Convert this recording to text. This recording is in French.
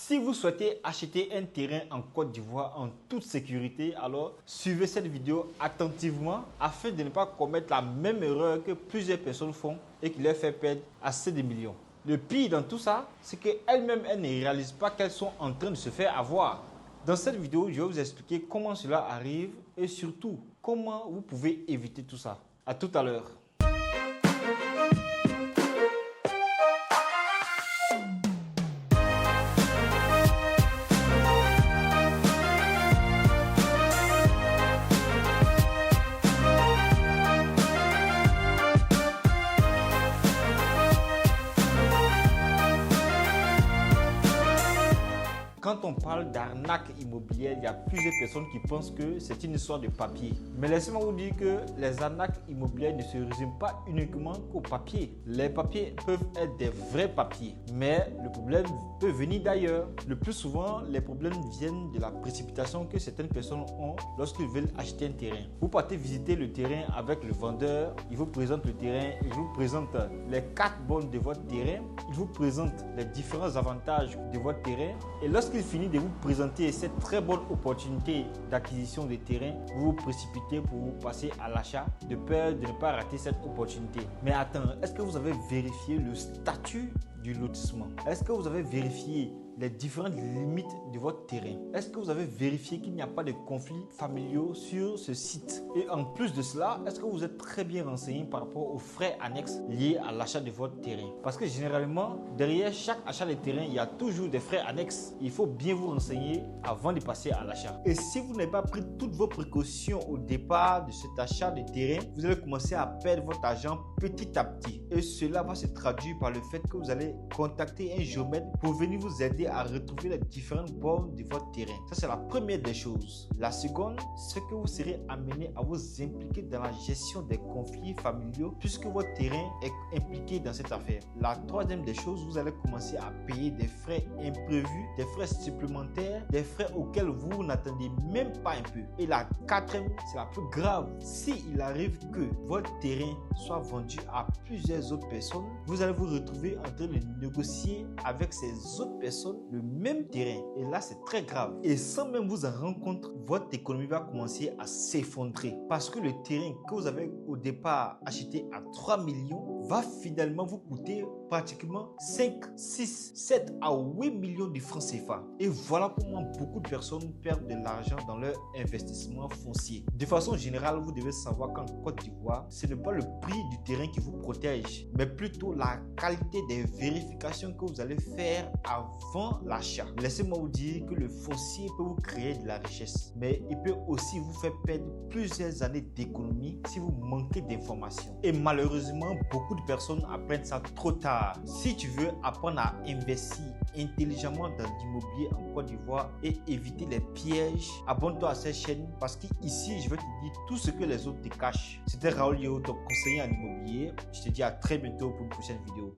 Si vous souhaitez acheter un terrain en Côte d'Ivoire en toute sécurité, alors suivez cette vidéo attentivement afin de ne pas commettre la même erreur que plusieurs personnes font et qui leur fait perdre assez de millions. Le pire dans tout ça, c'est qu'elles-mêmes, elles ne réalisent pas qu'elles sont en train de se faire avoir. Dans cette vidéo, je vais vous expliquer comment cela arrive et surtout comment vous pouvez éviter tout ça. À tout à l'heure. Quand on parle d'arnaque immobilière, il y a plusieurs personnes qui pensent que c'est une histoire de papier. Mais laissez-moi vous dire que les arnaques immobilières ne se résument pas uniquement qu'au papier. Les papiers peuvent être des vrais papiers, mais le problème peut venir d'ailleurs. Le plus souvent, les problèmes viennent de la précipitation que certaines personnes ont lorsqu'ils veulent acheter un terrain. Vous partez visiter le terrain avec le vendeur, il vous présente le terrain, il vous présente les cartes bonnes de votre terrain, il vous présente les différents avantages de votre terrain et lorsqu'il finit de vous présenter cette très bonne opportunité d'acquisition de terrain, vous vous précipitez pour vous passer à l'achat de peur de ne pas rater cette opportunité. Mais attends, est-ce que vous avez vérifié le statut du lotissement? Est-ce que vous avez vérifié les différentes limites de votre terrain? Est-ce que vous avez vérifié qu'il n'y a pas de conflits familiaux sur ce site? Et en plus de cela, est-ce que vous êtes très bien renseigné par rapport aux frais annexes liés à l'achat de votre terrain? Parce que généralement, derrière chaque achat de terrain, il y a toujours des frais annexes. Il faut bien vous renseigner avant de passer à l'achat. Et si vous n'avez pas pris toutes vos précautions au départ de cet achat de terrain, vous allez commencer à perdre votre argent petit à petit. Et cela va se traduire par le fait que vous allez contacter un géomètre pour venir vous aider à retrouver les différentes bornes de votre terrain. Ça, c'est la première des choses. La seconde, c'est que vous serez amené à vous impliquer dans la gestion des conflits familiaux puisque votre terrain est impliqué dans cette affaire. La troisième des choses, vous allez commencer à payer des frais imprévus, des frais supplémentaires, des frais auxquels vous n'attendez même pas un peu. Et la quatrième, c'est la plus grave. S'il arrive que votre terrain soit vendu à plusieurs autres personnes, vous allez vous retrouver en train de négocier avec ces autres personnes le même terrain. Et là, c'est très grave. Et sans même vous en rendre compte, votre économie va commencer à s'effondrer. Parce que le terrain que vous avez au départ acheté à 3 millions va finalement vous coûter pratiquement 5, 6, 7 à 8 millions de francs CFA. Et voilà comment beaucoup de personnes perdent de l'argent dans leur investissement foncier. De façon générale, vous devez savoir qu'en Côte d'Ivoire, ce n'est pas le prix du terrain qui vous protège, mais plutôt la qualité des vérifications que vous allez faire avant l'achat. Laissez-moi vous dire que le foncier peut vous créer de la richesse, mais il peut aussi vous faire perdre plusieurs années d'économie si vous manquez d'informations. Et malheureusement, beaucoup de personnes apprennent ça trop tard. Si tu veux apprendre à investir intelligemment dans l'immobilier en Côte d'Ivoire et éviter les pièges, abonne-toi à cette chaîne parce qu'ici, je vais te dire tout ce que les autres te cachent. C'était Raoul Yeo, ton conseiller en immobilier. Je te dis à très bientôt pour une prochaine vidéo.